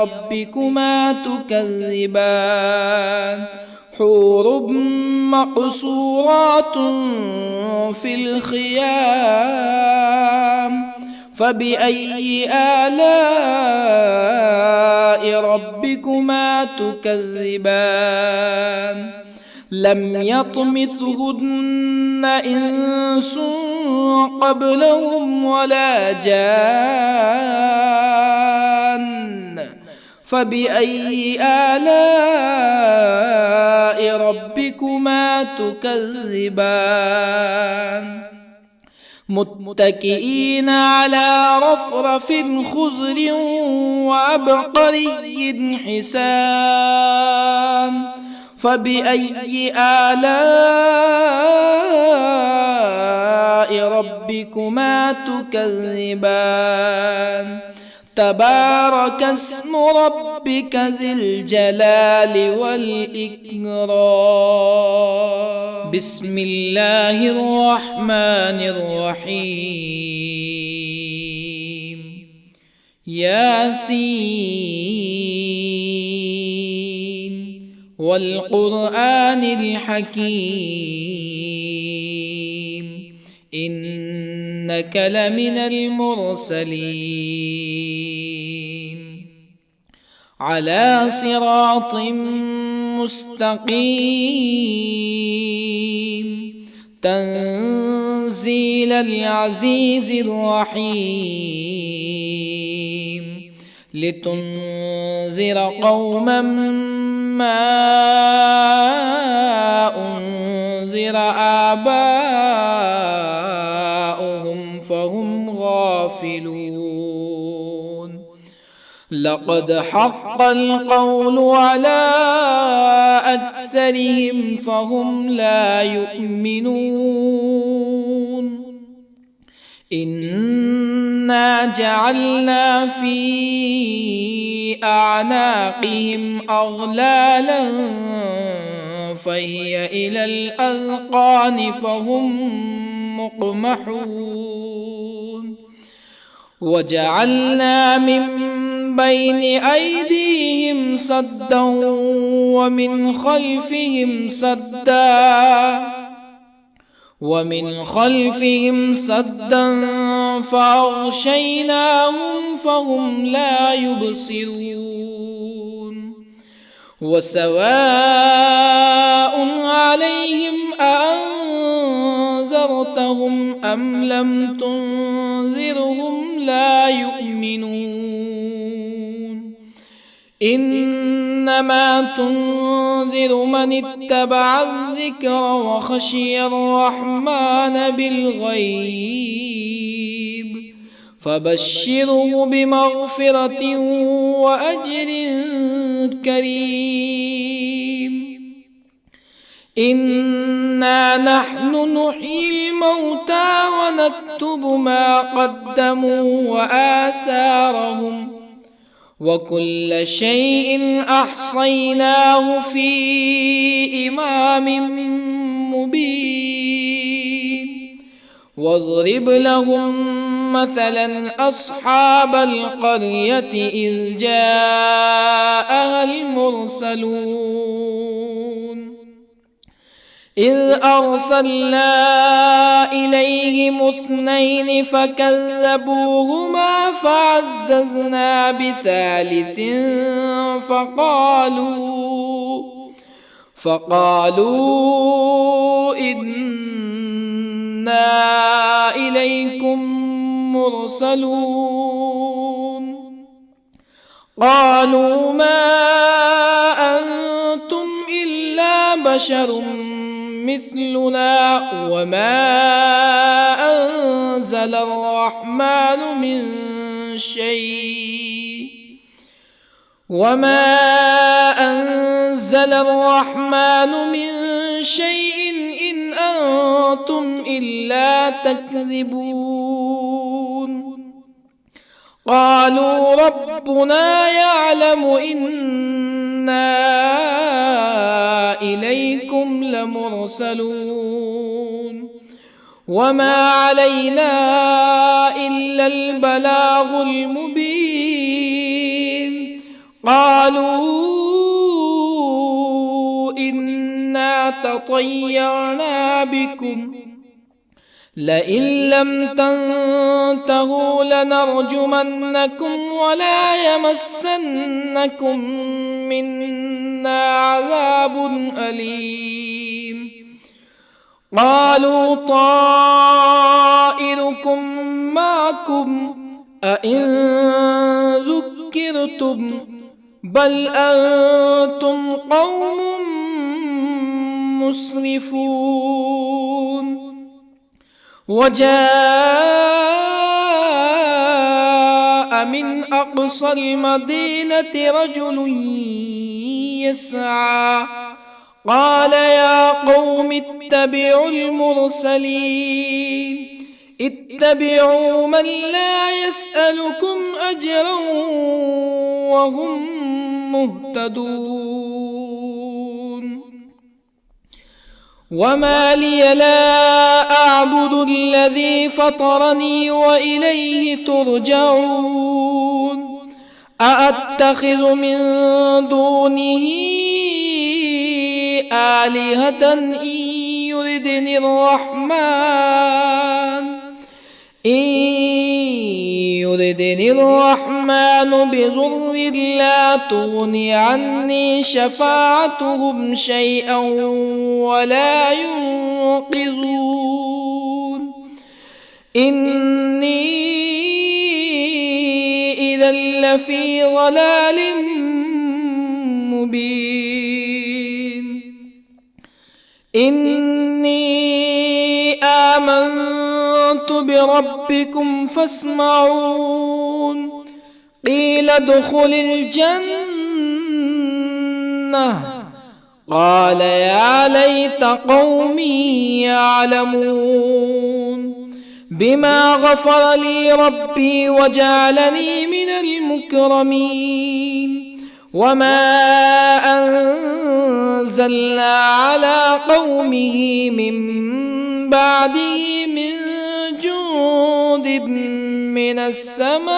ربكما تكذبان حور مقصورات في الخيام فبأي آلاء ربكما تكذبان لم يطمثهن إنس قبلهم ولا جان فبأي آلاء ربكما تكذبان متكئين على رفرف خضر وعبقري حسان فبأي آلاء ربكما تكذبان تبارك اسم ربك ذي الجلال والإكرام بسم الله الرحمن الرحيم ياسين والقرآن الحكيم إنك لمن المرسلين على صراط مستقيم تنزيل العزيز الرحيم لتنذر قوما ما أنذر آباؤهم فهم غافلون لقد حق القول على أكثرهم فهم لا يؤمنون إنا جعلنا في أعناقهم أغلالا فهي إلى الأذقان فهم مقمحون وجعلنا من بين أيديهم سدا ومن خلفهم سدا فأغشيناهم فهم لا يبصرون وسواء عليهم أأنذرتهم أم لم تنذرهم لا يؤمنون إنما تنذر من اتبع الذكر وخشي الرحمن بالغيب فبشره بمغفرة وأجر كريم إنا نحن نحيي الموتى ونكتب ما قدموا وآثارهم وكل شيء أحصيناه في إمام مبين واضرب لهم مثلا أصحاب القرية إذ جاءها المرسلون إذ أرسلنا إليهم 2 فكذبوهما فعززنا بثالث فقالوا إنا إليكم مرسلون قالوا ما أنتم إلا بشر مثلنا وما أنزل الرحمن من شيء إن أنتم إلا تكذبون قالوا ربنا يعلم إنا إليكم لمرسلون وما علينا إلا البلاغ المبين قالوا إنا تطيرنا بكم لئن لم تنتهوا لنرجمنكم ولا يمسنكم منا عذاب أليم. قالوا طائركم معكم أئن ذكرتم بل أنتم قوم مسرفون. وجاء من أقصى المدينة رجل يسعى قال يا قوم اتبعوا المرسلين اتبعوا من لا يسألكم أجرا وهم مهتدون. وما لي لا أعبد الذي فطرني وإليه ترجعون. أأتخذ من دونه آلهة إن يردني الرحمن بضر لا تغني عني شفاعتهم شيئا ولا ينقذون. إني إذا لفي ضلال مبين. إني آمنت بربكم فاسمعون. قيل ادخل الجنة قال يا ليت قومي يعلمون. بما غفر لي ربي وجعلني من المكرمين. وما أنزلنا على قومه من بعده من جند من السماء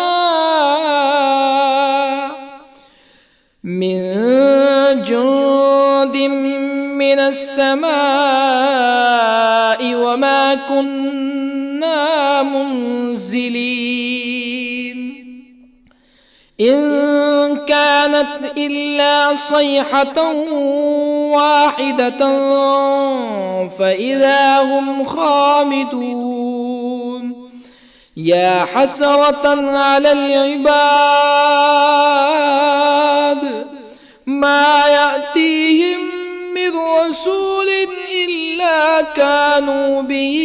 وما كنا منزلين. إن كانت إلا صيحة واحدة فإذا هم خامدون. يا حسرة على العباد ما يأتيهم من رسول إلا كانوا به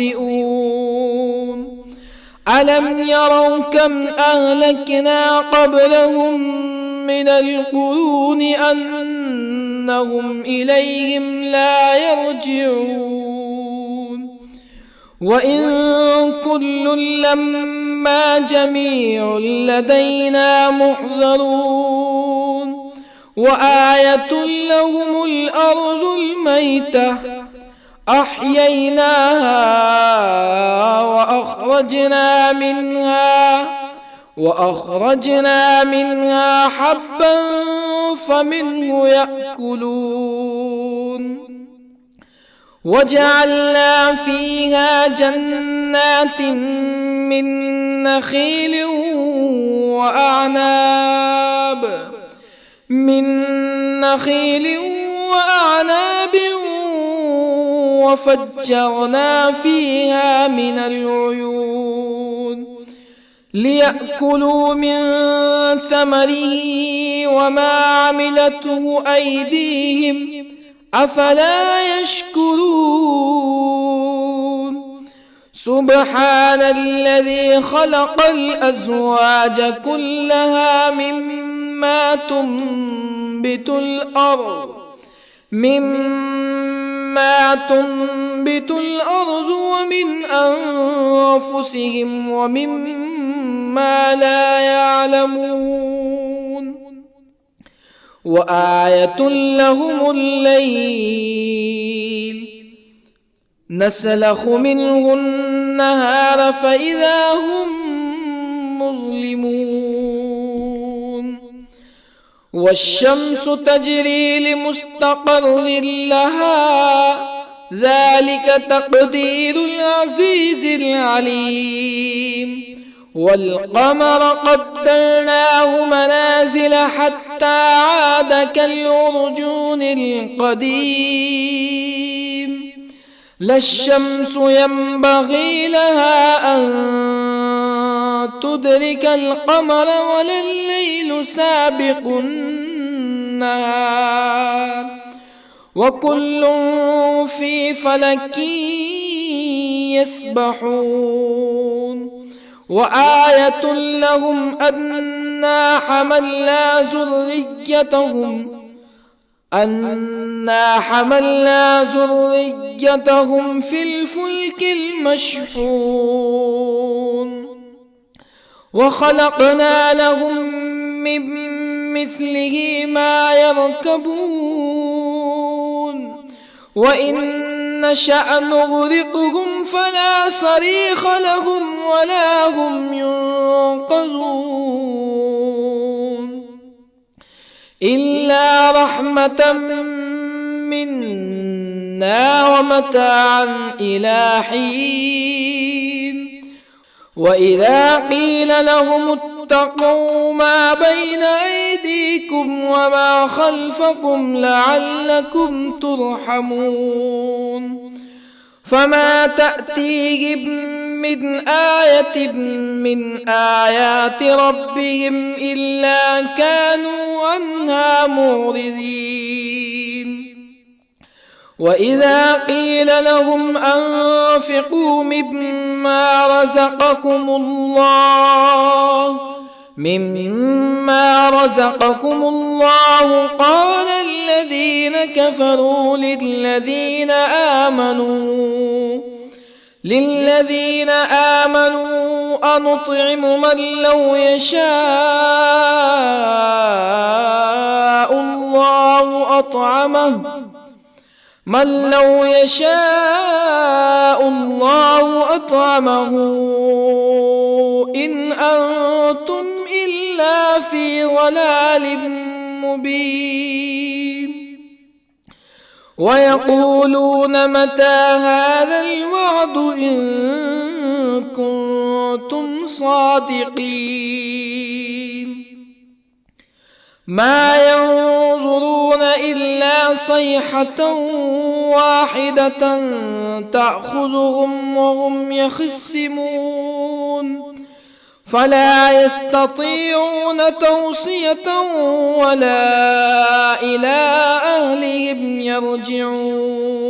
يستهزئون. ألم يروا كم أهلكنا قبلهم من القرون أنهم إليهم لا يرجعون. وإن كل لما جميع لدينا محضرون. وآية لهم الأرض الميتة أحييناها وأخرجنا منها حبا فمنه يأكلون. وجعلنا فيها جنات من نخيل وأعناب وفجرنا فيها من العيون ليأكلوا من ثمره وما عملته أيديهم أفلا يشكرون. سبحان الذي خلق الأزواج كلها مما تنبت الأرض ومن أنفسهم ومما لا يعلمون. وآية لهم الليل نسلخ منه النهار فإذا هم مظلمون. والشمس تجري لمستقر لها ذلك تقدير العزيز العليم. والقمر قدرناه منازل حتى عاد كالعرجون القديم. لا الشمس ينبغي لها أن تدرك القمر ولا الليل سابق النهار وكل في فلك يسبحون. وآية لهم أنا حملنا ذريتهم في الفلك المشحون وخلقنا لهم من مثله ما يركبون وإن نشأ نغرقهم فلا صريخ لهم ولا هم ينقذون إلا رحمة منا ومتاعا إلى حين. وإذا قيل لهم اتقوا ما بين أيديكم وما خلفكم لعلكم ترحمون فما تأتيهم من آية من آيات ربهم إلا كانوا عنها معرضين. وإذا قيل لهم أنفقوا مما رزقكم الله قال الذين كفروا للذين آمنوا أنطعم من لو يشاء الله أطعمه إن أنتم إلا في ضلال مبين. ويقولون متى هذا الوعد إن كنتم صادقين. ما ينظرون إلا صيحة واحدة تأخذهم وهم يخصمون فلا يستطيعون توصية ولا إلى أهلهم يرجعون.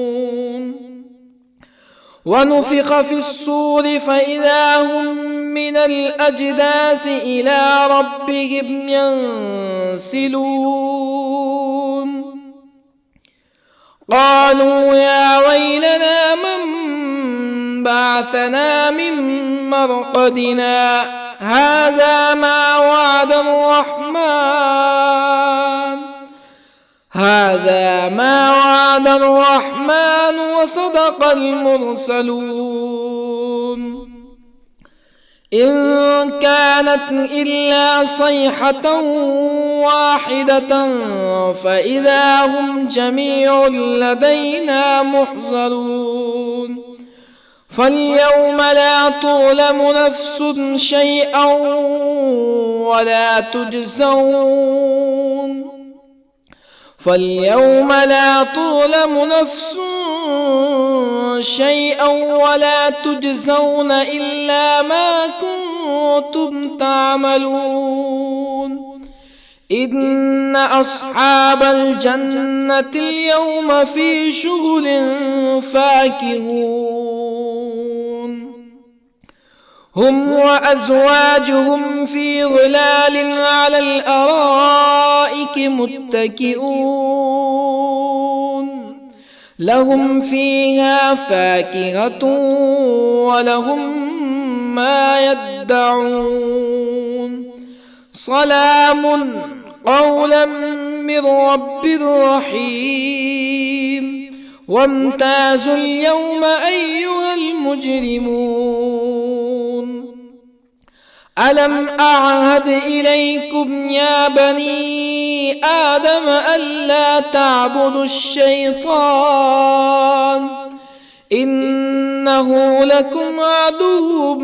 ونفخ في الصور فإذا هم من الأجداث إلى ربهم ينسلون. قالوا يا ويلنا من بعثنا من مرقدنا هذا ما وعد الرحمن وصدق المرسلون. إن كانت إلا صيحة واحدة فإذا هم جميع لدينا محضرون. فاليوم لا تظلم نفس شيئا ولا تجزون إلا ما كنتم تعملون. إن أصحاب الجنة اليوم في شغل فاكهون هم وأزواجهم في ظلال على الأرائك متكئون لهم فيها فاكهة ولهم ما يدعون. سلام قولا من رب رحيم. وامتازوا اليوم أيها المجرمون. ألم أعهد إليكم يا بني آدم ألا تعبدوا الشيطان إنه لكم عدو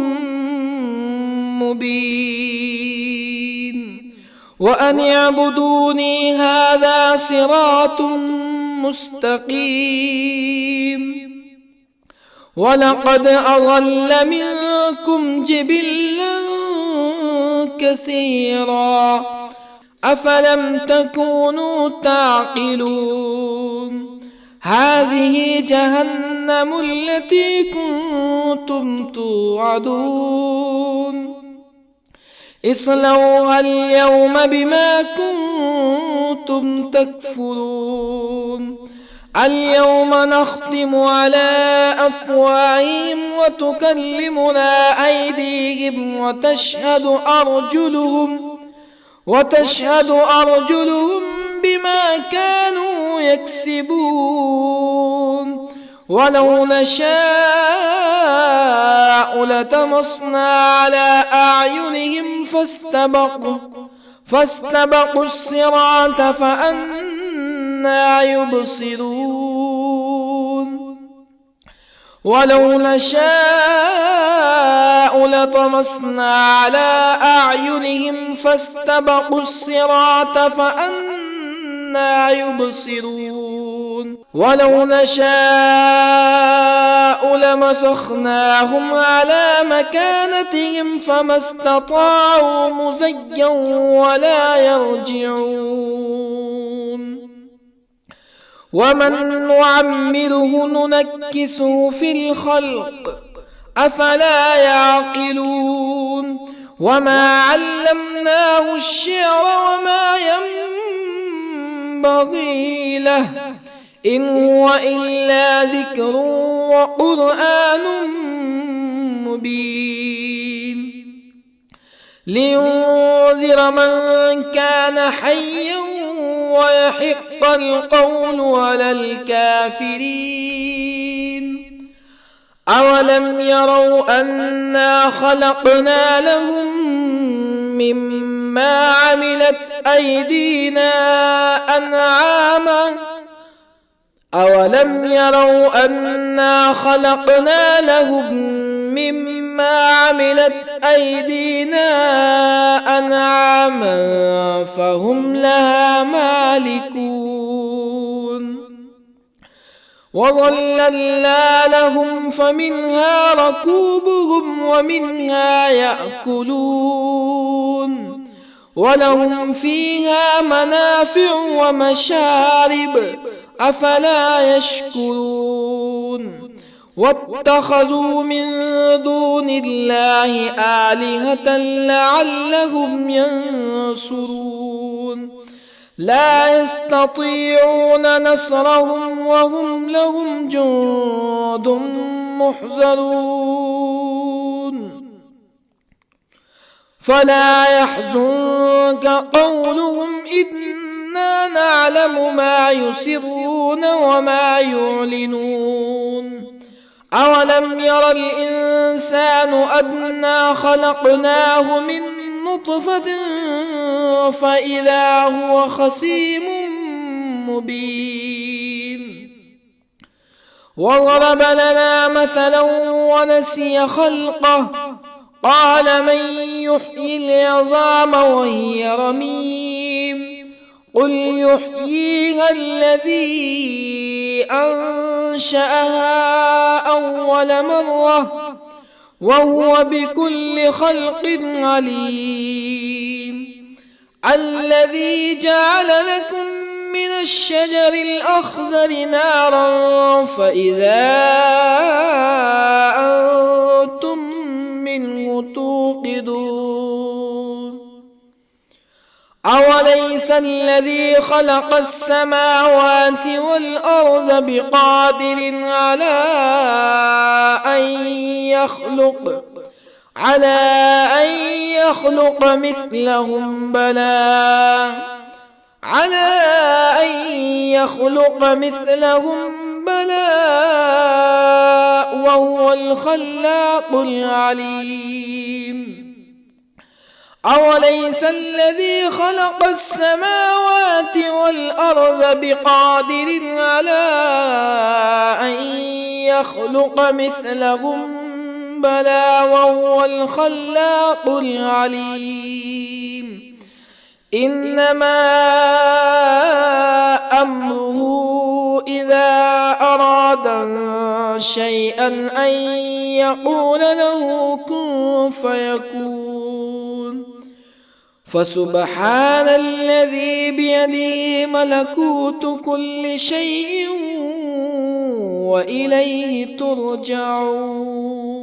مبين وأن اعبدوني هذا صراط مستقيم ولقد أضل منكم جبلا كثيرا أفلم تكونوا تعقلون هذه جهنم التي كنتم توعدون اصلوها اليوم بما كنتم تكفرون اليوم نختم على أفواههم وتكلمنا أيديهم وتشهد أرجلهم بما كانوا يكسبون ولو نشاء لطمسنا على أعينهم فاستبقوا الصراط فأنى يبصرون ولو نشاء لطمسنا على أعينهم فاستبقوا الصراط فأنى يبصرون ولو نشاء لمسخناهم على مكانتهم فما استطاعوا مزيا ولا يرجعون ومن نعمره ننكسه في الخلق أفلا يعقلون وما علمناه الشعر وما ينبغي له إن هو إلا ذكر وقرآن مبين لينذر من كان حيا ويحق القول على الكافرين أولم يروا أنا خلقنا لهم مما عملت أيدينا أنعاما أولم يروا أنا خلقنا لهم مما عملت أيدينا أنعاما فهم لها مالكون وظللنا لهم فمنها ركوبهم ومنها يأكلون ولهم فيها منافع ومشارب أفلا يشكرون واتخذوا من دون الله آلهة لعلهم ينصرون لا يستطيعون نصرهم وهم لهم جند محضرون فلا يحزنك قولهم إنا نعلم ما يسرون وما يعلنون أولم ير الإنسان أنا خلقناه من نطفة فإذا هو خصيم مبين وضرب لنا مثلا ونسي خلقه قال من يحيي العظام وهي رميم قل يحييها الذي أنشأها أول مرة وهو بكل خلق عليم الذي جعل لكم من الشجر الأخضر نارا فإذا أنتم منه توقدون أوليس الذي خلق السماوات والأرض بقادر على أن يخلق مثلهم بلى وهو الخلاق العليم أوليس الذي خلق السماوات والأرض بقادر على أن يخلق مثلهم بلى وهو الخلاق العليم إنما أمره إذا أراد شيئا أن يقول له كن فيكون فسبحان الذي بيده ملكوت كل شيء وإليه ترجعون